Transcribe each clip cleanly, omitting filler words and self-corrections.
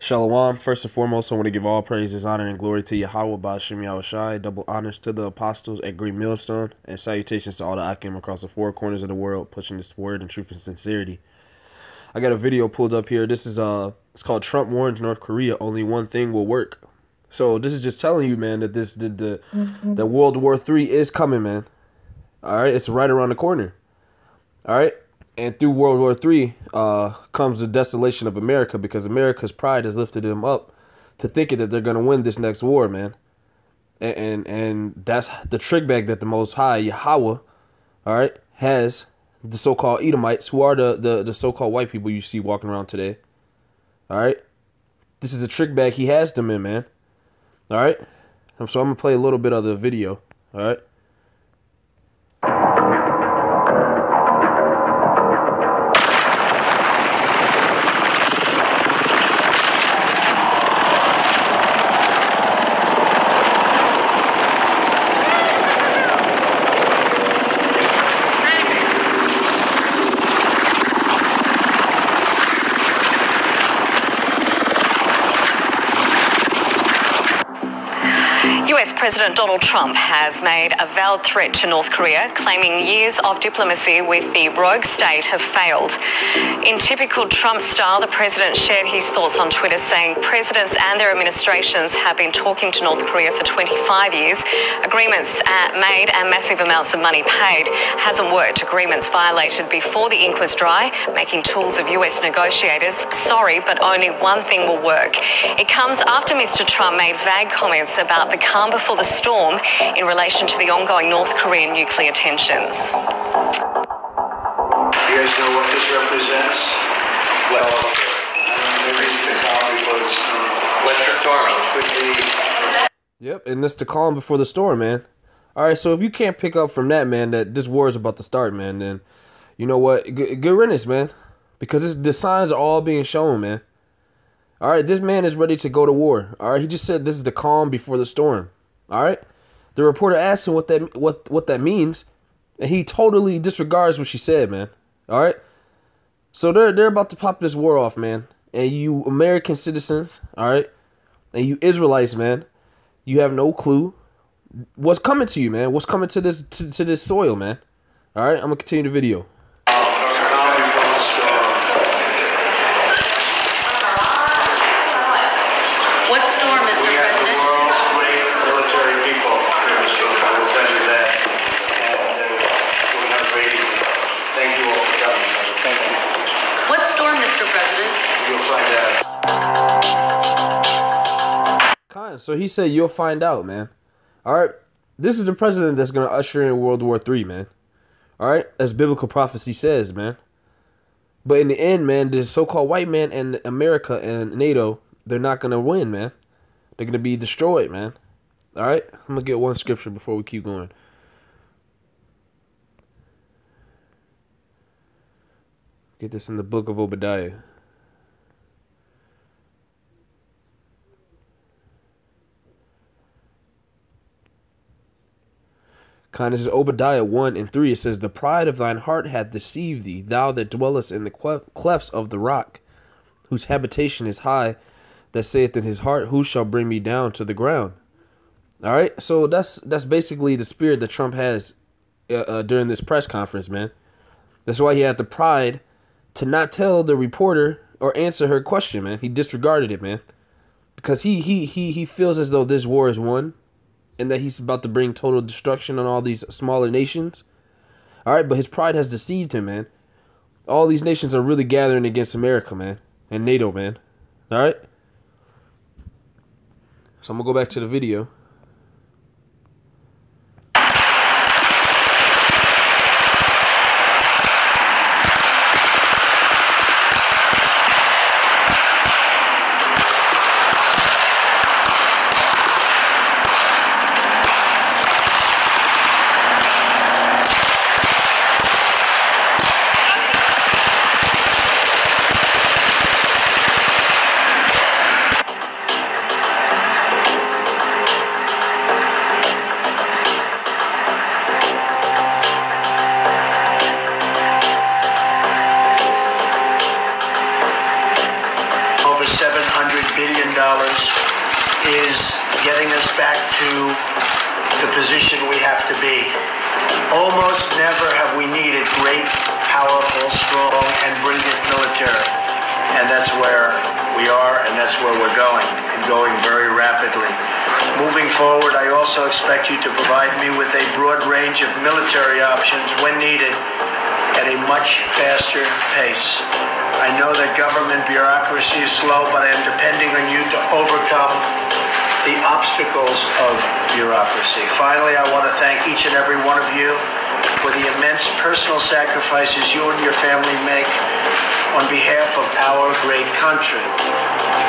Shalom. First and foremost, I want to give all praises, honor, and glory to Yahweh, Ba'ashem Yahushai. Double honors to the apostles at Great Millstone, and salutations to all the Akim across the four corners of the world, pushing this word in truth and sincerity. I got a video pulled up here. This is it's called "Trump Warns North Korea Only One Thing Will Work." So this is just telling you, man, that that World War III is coming, man. All right, it's right around the corner. All right. And through World War III comes the desolation of America, because America's pride has lifted them up to thinking that they're going to win this next war, man. And that's the trick bag that the Most High, Yahweh, all right, has the so-called Edomites, who are the so-called white people you see walking around today. All right. This is a trick bag he has them in, man. All right. So I'm going to play a little bit of the video. All right. US President Donald Trump has made a veiled threat to North Korea, claiming years of diplomacy with the rogue state have failed. In typical Trump style, the president shared his thoughts on Twitter, saying presidents and their administrations have been talking to North Korea for 25 years. Agreements made and massive amounts of money paid. Hasn't worked. Agreements violated before the ink was dry, making tools of US negotiators. Sorry, but only one thing will work. It comes after Mr. Trump made vague comments about the calm before the storm in relation to the ongoing North Korean nuclear tensions. You guys know what this represents? Well, maybe it's the calm before the storm. What's the storming? Yep, and it's the calm before the storm, man. All right, so if you can't pick up from that, man, that this war is about to start, man, then you know what? Good riddance, man, because the signs are all being shown, man. All right, this man is ready to go to war. All right, he just said this is the calm before the storm. All right, the reporter asked him what that means, and he totally disregards what she said, man. All right, so they're about to pop this war off, man. And you American citizens, all right, and you Israelites, man, you have no clue what's coming to you, man. What's coming to this soil, man. All right, I'm gonna continue the video. So he said, you'll find out, man. All right. This is the president that's going to usher in World War III, man. All right. As biblical prophecy says, man. But in the end, man, this so-called white man and America and NATO, they're not going to win, man. They're going to be destroyed, man. All right. I'm going to get one scripture before we keep going. Get this in the book of Obadiah. Kind of says Obadiah 1 and 3. It says, the pride of thine heart hath deceived thee, thou that dwellest in the clefts of the rock, whose habitation is high, that saith in his heart, who shall bring me down to the ground? All right, so that's basically the spirit that Trump has during this press conference, man. That's why he had the pride to not tell the reporter or answer her question, man. He disregarded it, man, because he feels as though this war is won, and that he's about to bring total destruction on all these smaller nations. All right, but his pride has deceived him, man. All these nations are really gathering against America, man, and NATO, man. All right? So I'm going to go back to the video. is getting us back to the position we have to be. Almost never have we needed great, powerful, strong, and brilliant military. And that's where we are, and that's where we're going, and going very rapidly. Moving forward, I also expect you to provide me with a broad range of military options when needed at a much faster pace. I know that government bureaucracy is slow, but I am depending on you to overcome the obstacles of bureaucracy. Finally, I want to thank each and every one of you for the immense personal sacrifices you and your family make on behalf of our great country.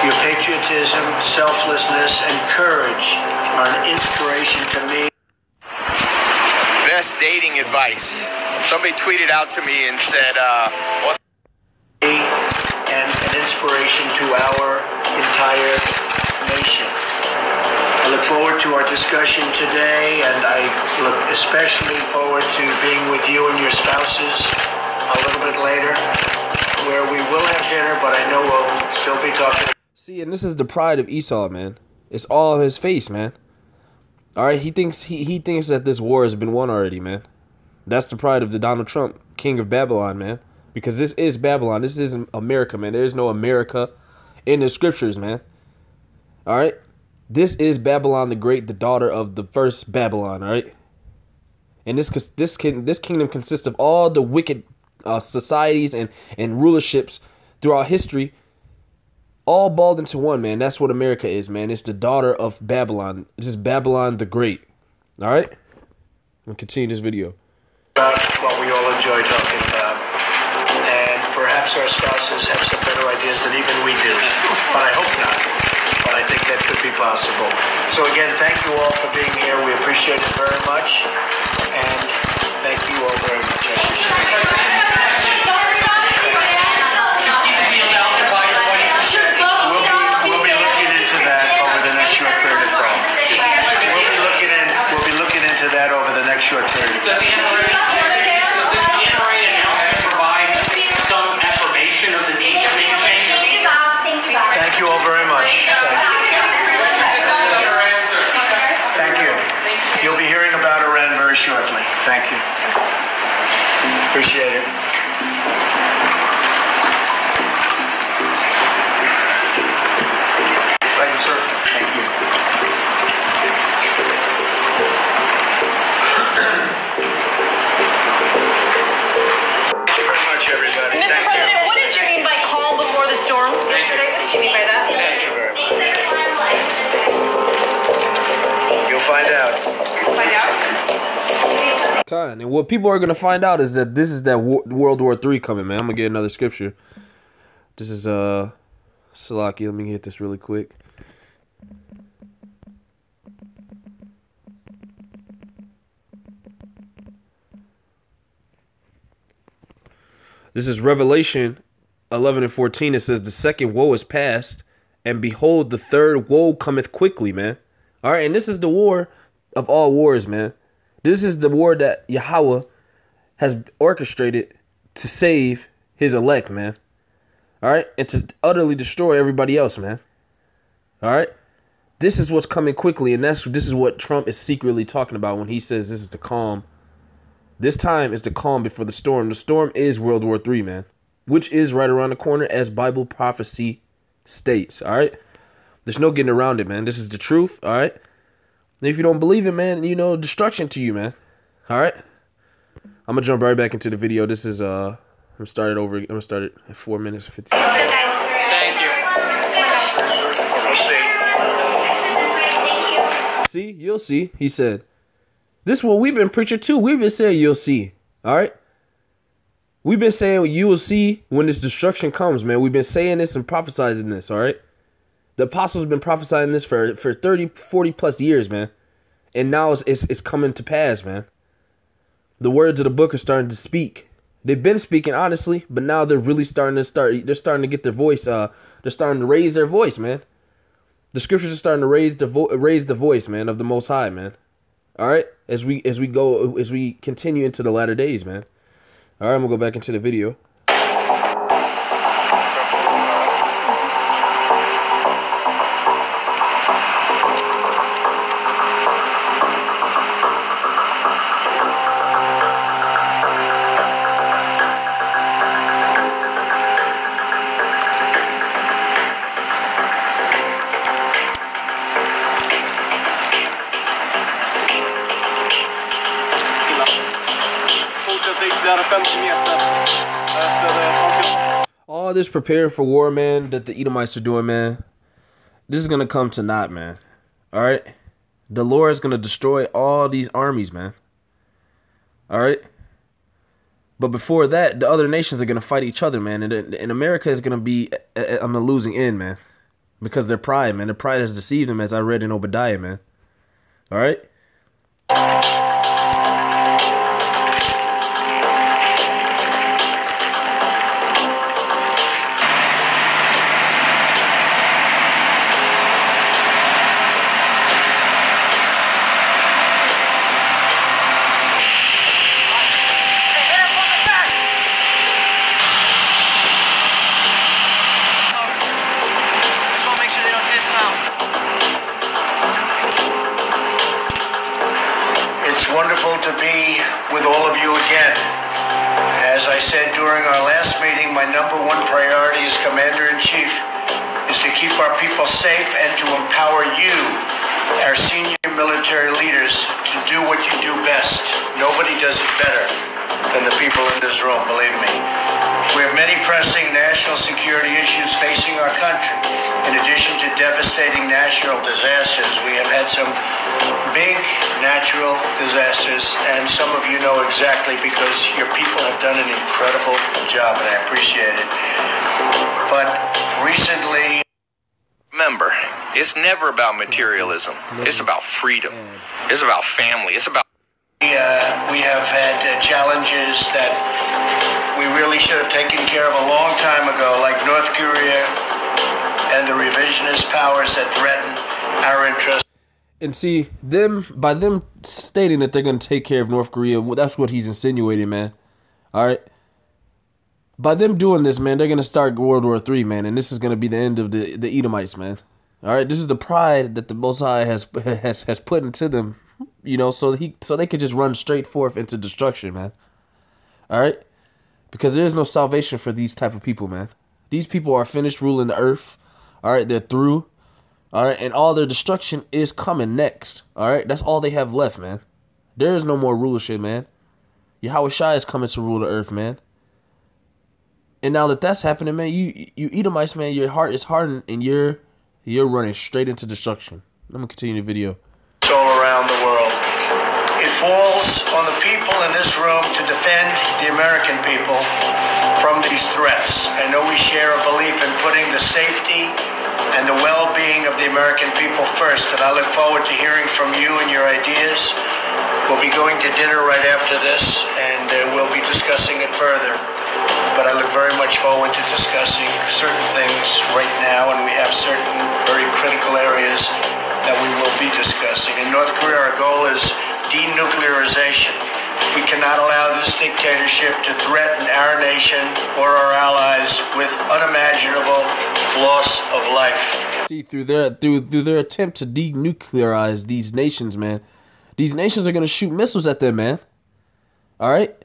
Your patriotism, selflessness, and courage are an inspiration to me. Best dating advice. Somebody tweeted out to me and said, what's and an inspiration to our entire nation. I look forward to our discussion today, and I look especially forward to being with you and your spouses a little bit later, where we will have dinner, but I know we'll still be talking. See, and this is the pride of Esau, man. It's all his face, man. All right, he thinks that this war has been won already, man. That's the pride of the Donald Trump, king of Babylon, man. Because this is Babylon. This isn't America, man. There is no America in the scriptures, man. All right? This is Babylon the Great, the daughter of the first Babylon, all right? And this kingdom consists of all the wicked societies and rulerships throughout history, all balled into one, man. That's what America is, man. It's the daughter of Babylon. This is Babylon the Great, all right? I'm going to continue this video. About what we all enjoy talking about. And perhaps our spouses have some better ideas than even we do. But I hope not. But I think that could be possible. So again, thank you all for being here. We appreciate it very much. And thank you all very much. I appreciate it. We'll be looking into that over the next short period of time. We'll be looking into that over the next short period of time. Does the NRA announcement provide some affirmation of the need to make a change? Thank you all very much. Thank you. You'll be hearing about Iran very shortly. Thank you. Appreciate it. Thank you, sir. Thank you. Thank you very much, everybody. Mr. Thank you. President, what did you mean by calm before the storm? What did you mean by that? Thank you very much. You'll find out. And what people are going to find out is that this is that World War III coming, man. I'm going to get another scripture. This is Salachya. Let me hit this really quick. This is Revelation 11:14. It says, the second woe is past, and behold, the third woe cometh quickly, man. All right, and this is the war of all wars, man. This is the war that Yahweh has orchestrated to save his elect, man. All right, and to utterly destroy everybody else, man. All right, this is what's coming quickly, and this is what Trump is secretly talking about when he says this is the calm. This time is the calm before the storm. The storm is World War III, man, which is right around the corner as Bible prophecy states, all right? There's no getting around it, man. This is the truth, all right? And if you don't believe it, man, you know, destruction to you, man, all right? I'm going to jump right back into the video. This is, I'm going to start it over. I'm going to start it at 4 minutes and 50 seconds. Thank you. We'll see. See, you'll see, he said. This is what we've been preaching too. We've been saying you'll see. All right. We've been saying you will see when this destruction comes, man. We've been saying this and prophesizing this. All right. The apostles have been prophesying this for 30, 40 plus years, man. And now it's coming to pass, man. The words of the book are starting to speak. They've been speaking, honestly, but now they're really starting to get their voice. They're starting to raise their voice, man. The scriptures are starting to raise the voice, man, of the Most High, man. All right, as we continue into the latter days, man. All right, I'm gonna go back into the video. All this preparing for war, man, that the Edomites are doing, man, this is going to come to naught, man. All right? The Lord is going to destroy all these armies, man. All right? But before that, the other nations are going to fight each other, man. And America is going to be on the losing end, man. Because their pride, man. Their pride has deceived them, as I read in Obadiah, man. All right? It's wonderful to be with all of you again. As I said during our last meeting, my number one priority as Commander-in-Chief is to keep our people safe and to empower you, our senior military leaders, to do what you do best. Nobody does it better than the people in this room, believe me. We have many pressing national security issues facing our country. In addition to devastating natural disasters, we have had some big natural disasters, and some of you know exactly because your people have done an incredible job, and I appreciate it. But recently... Remember, it's never about materialism. It's about freedom. It's about family. It's about... We have had challenges that we really should have taken care of a long time ago, like North Korea and the revisionist powers that threaten our interests. And see, by them stating that they're going to take care of North Korea, well, that's what he's insinuating, man. All right? By them doing this, man, they're going to start World War III, man, and this is going to be the end of the Edomites, man. All right? This is the pride that the Most High has put into them, you know, so they could just run straight forth into destruction, man. All right? Because there is no salvation for these type of people, man. These people are finished ruling the earth. All right? They're through. All right? And all their destruction is coming next. All right? That's all they have left, man. There is no more rulership, man. Yahweh Shai is coming to rule the earth, man. And now that that's happening, man, you Edomites, man, your heart is hardened and you're running straight into destruction. I'm going to continue the video. All around the world. It falls on the people in this room to defend the American people from these threats. I know we share a belief in putting the safety and the well-being of the American people first, and I look forward to hearing from you and your ideas. We'll be going to dinner right after this, and we'll be discussing it further. But I look very much forward to discussing certain things right now, and we have certain very critical areas that we will be discussing. In North Korea, our goal is denuclearization. We cannot allow this dictatorship to threaten our nation or our allies with unimaginable loss of life. See, through their attempt to denuclearize these nations, man, these nations are going to shoot missiles at them, man. All right?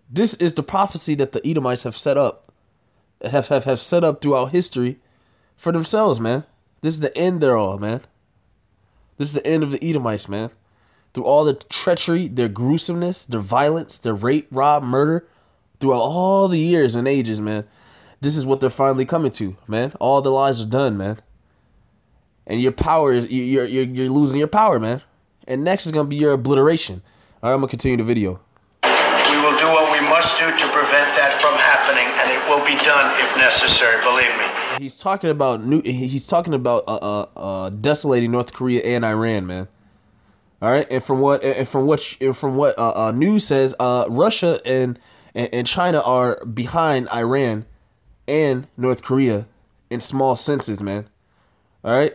This is the prophecy that the Edomites have set up, have set up throughout history for themselves, man. This is the end thereof, man. This is the end of the Edomites, man. Through all the treachery, their gruesomeness, their violence, their rape, rob, murder, throughout all the years and ages, man. This is what they're finally coming to, man. All the lies are done, man. And your power is you're losing your power, man. And next is gonna be your obliteration. All right, I'm gonna continue the video. We will do what we must do to prevent that from happening, and it will be done if necessary. Believe me. He's talking about desolating North Korea and Iran, man. All right, and from what news says, Russia and China are behind Iran and North Korea in small senses, man. All right,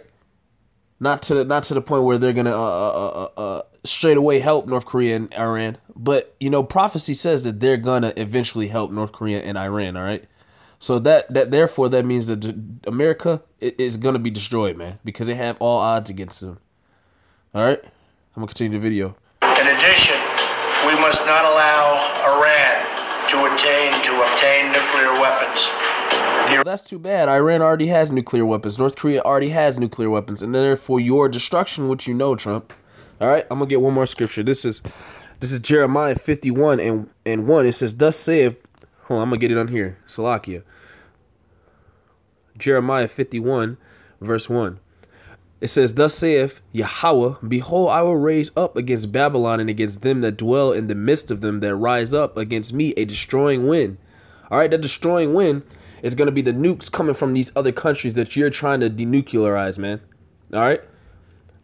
not to the point where they're gonna straight away help North Korea and Iran, but you know, prophecy says that they're gonna eventually help North Korea and Iran. All right, so therefore that means that America is gonna be destroyed, man, because they have all odds against them. All right. I'm going to continue the video. In addition, we must not allow Iran to obtain nuclear weapons. Well, that's too bad. Iran already has nuclear weapons. North Korea already has nuclear weapons. And therefore your destruction, which you know, Trump. All right, I'm going to get one more scripture. This is This is Jeremiah 51 and 1. It says, thus saith, hold on, I'm going to get it on here. Salachya. Jeremiah 51, verse 1. It says, thus saith Yahweh, behold, I will raise up against Babylon and against them that dwell in the midst of them that rise up against me a destroying wind. All right, that destroying wind is going to be the nukes coming from these other countries that you're trying to denuclearize, man. All right,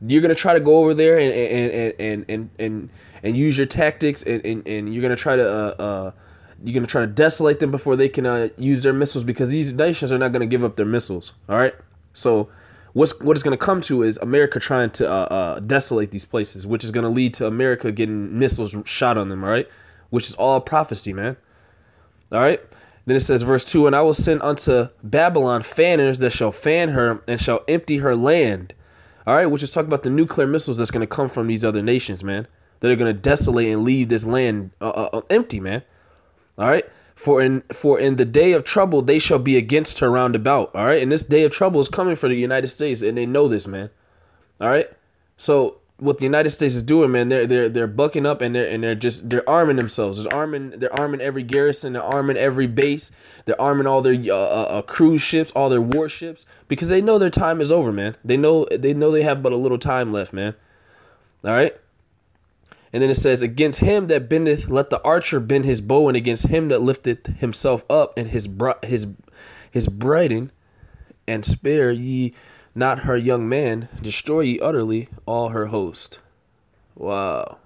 you're going to try to go over there and use your tactics, and you're going to try to desolate them before they can use their missiles, because these nations are not going to give up their missiles. All right, so what it's going to come to is America trying to desolate these places, which is going to lead to America getting missiles shot on them, all right? Which is all prophecy, man. All right? Then it says, verse 2, and I will send unto Babylon fanners that shall fan her and shall empty her land. All right? Which is talking about the nuclear missiles that's going to come from these other nations, man. That are going to desolate and leave this land empty, man. All right? For in the day of trouble, they shall be against her round about. All right. And this day of trouble is coming for the United States. And they know this, man. All right. So what the United States is doing, man, they're bucking up and they're arming themselves. They're arming every garrison. They're arming every base. They're arming all their cruise ships, all their warships, because they know their time is over, man. They know they have but a little time left, man. All right. And then it says, against him that bendeth, let the archer bend his bow, and against him that lifteth himself up and his briding, and spare ye not her young man, destroy ye utterly all her host. Wow.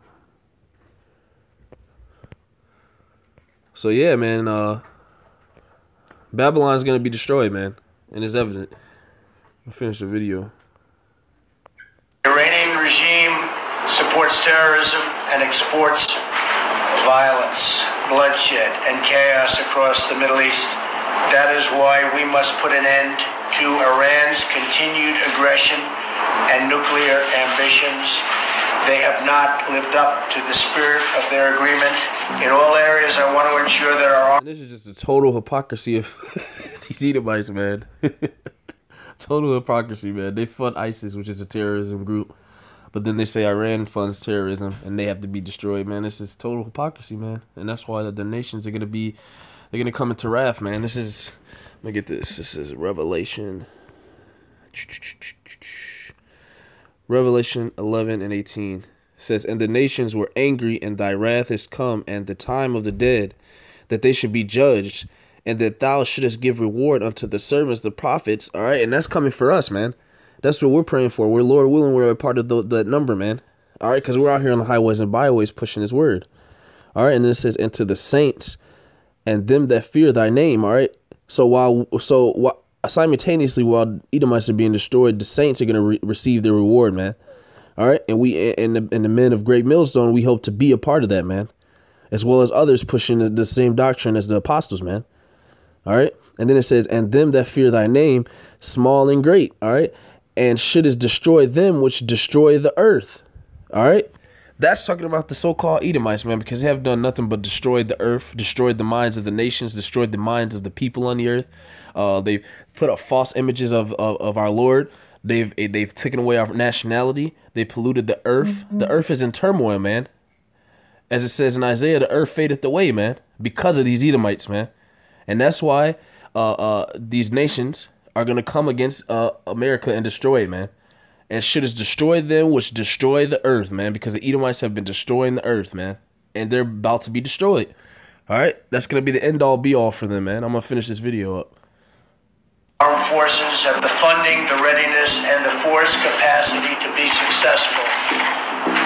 So yeah, man, Babylon's gonna be destroyed, man, and it's evident. I'll finish the video. The Iranian regime supports terrorism and exports violence, bloodshed, and chaos across the Middle East. That is why we must put an end to Iran's continued aggression and nuclear ambitions. They have not lived up to the spirit of their agreement. In all areas, I want to ensure there are... This is just a total hypocrisy of these Edomites, man. Total hypocrisy, man. They fund ISIS, which is a terrorism group. But then they say Iran funds terrorism and they have to be destroyed, man. This is total hypocrisy, man. And that's why the nations are going to come into wrath, man. This is, let me get this. This is Revelation. Revelation 11 and 18. It says, and the nations were angry, and thy wrath is come, and the time of the dead, that they should be judged, and that thou shouldest give reward unto the servants, the prophets. All right, and that's coming for us, man. That's what we're praying for. We're, Lord willing, we're a part of that number, man. All right, because we're out here on the highways and byways pushing his word. All right, and then it says, and to the saints and them that fear thy name. All right, so simultaneously while Edomites are being destroyed, the saints are going to receive their reward, man. All right, and we and the men of Great Millstone, we hope to be a part of that, man, as well as others pushing the same doctrine as the apostles, man. All right, and then it says, and them that fear thy name, small and great. All right. And shouldest destroy them which destroy the earth. All right. That's talking about the so-called Edomites, man, because they have done nothing but destroyed the earth, destroyed the minds of the nations, destroyed the minds of the people on the earth. They've put up false images of our Lord. They've taken away our nationality. They polluted the earth. The earth is in turmoil, man. As it says in Isaiah, the earth fadeth away, man, because of these Edomites, man. And that's why these nations are going to come against America and destroy it, man. And shouldest destroy them which destroy the earth, man, because the Edomites have been destroying the earth, man. And they're about to be destroyed. All right? That's going to be the end-all, be-all for them, man. I'm going to finish this video up. Armed forces have the funding, the readiness, and the force capacity to be successful.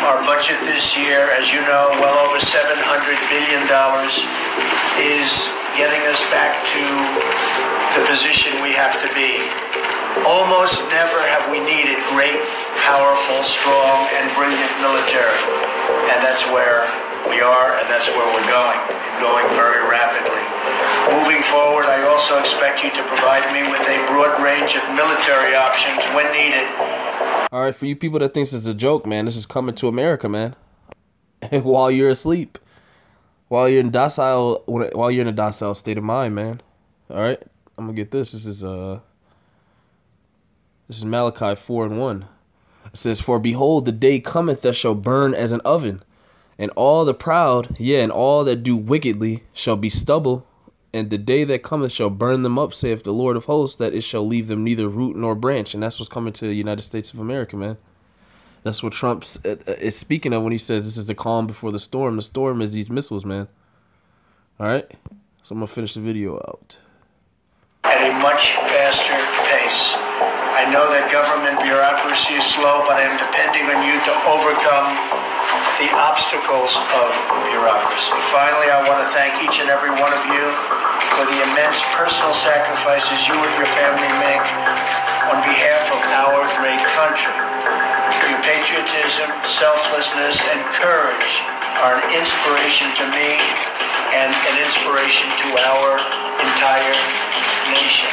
Our budget this year, as you know, well over $700 billion, is getting us back to the position we have to be. Almost never have we needed great, powerful, strong, and brilliant military. And that's where we are, and that's where we're going very rapidly. Moving forward, I also expect you to provide me with a broad range of military options when needed. All right, for you people that thinks it's a joke, man, this is coming to America, man. While you're asleep. While you're in a docile state of mind, man. All right, I'm gonna get this. This is Malachi 4:1. It says, for behold, the day cometh that shall burn as an oven, And all the proud, and all that do wickedly shall be stubble, and the day that cometh shall burn them up, saith the Lord of hosts, that it shall leave them neither root nor branch. And that's what's coming to the United States of America, man. That's what Trump is speaking of when he says this is the calm before the storm. The storm is these missiles, man. All right? So I'm going to finish the video out. At a much faster pace. I know that government bureaucracy is slow, but I am depending on you to overcome the obstacles of bureaucracy. Finally, I want to thank each and every one of you for the immense personal sacrifices you and your family make on behalf of our great country. Your patriotism, selflessness, and courage are an inspiration to me and an inspiration to our entire nation.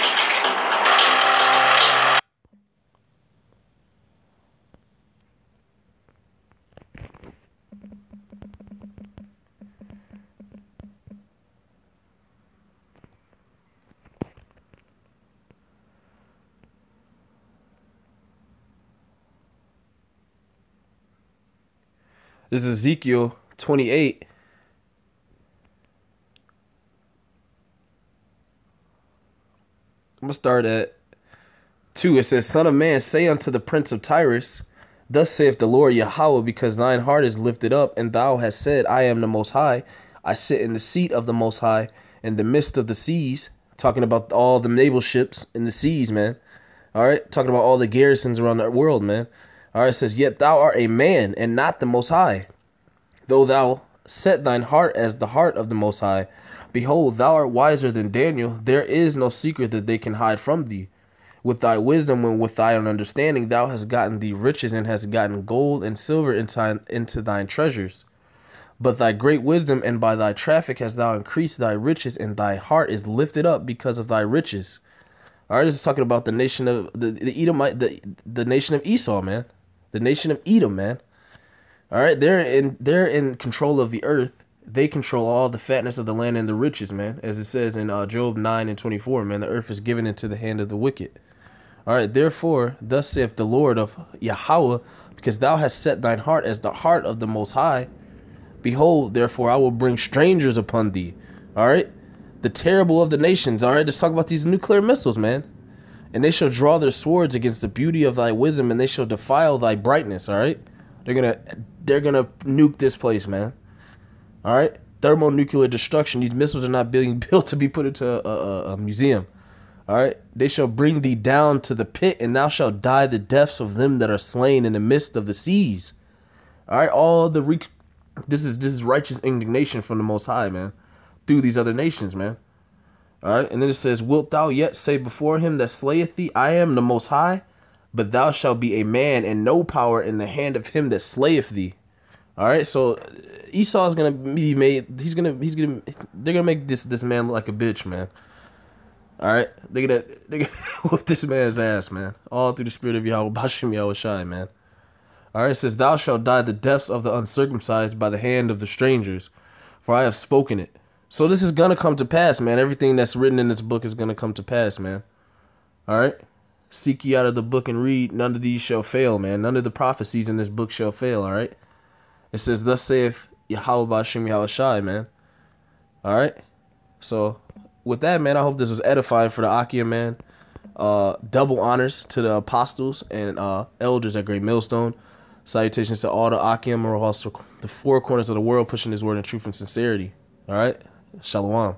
This is Ezekiel 28. I'm going to start at 2. It says, Son of man, say unto the prince of Tyrus, Thus saith the Lord Yahweh, because thine heart is lifted up, and thou hast said, I am the Most High. I sit in the seat of the Most High, in the midst of the seas. Talking about all the naval ships in the seas, man. All right? Talking about all the garrisons around the world, man. All right, it says, Yet thou art a man, and not the Most High. Though thou set thine heart as the heart of the Most High, behold, thou art wiser than Daniel. There is no secret that they can hide from thee. With thy wisdom and with thy understanding, thou hast gotten thee riches, and hast gotten gold and silver into thine treasures. But thy great wisdom and by thy traffic hast thou increased thy riches, and thy heart is lifted up because of thy riches. All right, this is talking about the nation of the Edomite, the nation of Esau, man. The nation of Edom, man. All right, they're in control of the earth. They control all the fatness of the land and the riches, man. As it says in Job 9:24, man, the earth is given into the hand of the wicked. All right, therefore, thus saith the Lord of Yahweh, because thou hast set thine heart as the heart of the Most High. Behold, therefore, I will bring strangers upon thee. All right, the terrible of the nations. All right, let's talk about these nuclear missiles, man. And they shall draw their swords against the beauty of thy wisdom, and they shall defile thy brightness. All right, they're gonna nuke this place, man. All right, thermonuclear destruction. These missiles are not being built to be put into a museum. All right, they shall bring thee down to the pit, and thou shalt die the deaths of them that are slain in the midst of the seas. All right, this is righteous indignation from the Most High, man, through these other nations, man. All right, and then it says, Wilt thou yet say before him that slayeth thee, I am the Most High? But thou shalt be a man, and no power in the hand of him that slayeth thee. All right, so Esau is gonna be made. They're gonna make this man look like a bitch, man. All right, they're gonna whoop this man's ass, man. All through the spirit of Yahweh, Bashem Yahweh Shai, man. All right, it says, Thou shalt die the deaths of the uncircumcised by the hand of the strangers, for I have spoken it. So this is gonna come to pass, man. Everything that's written in this book is gonna come to pass, man. All right. Seek ye out of the book and read. None of these shall fail, man. None of the prophecies in this book shall fail, all right? It says, Thus saith Yahweh Bashem Yahweh Shai, man. All right? So, with that, man, I hope this was edifying for the Akia, man. Double honors to the apostles and elders at Great Millstone. Salutations to all the Akim across the four corners of the world pushing this word in truth and sincerity. All right? Shalom.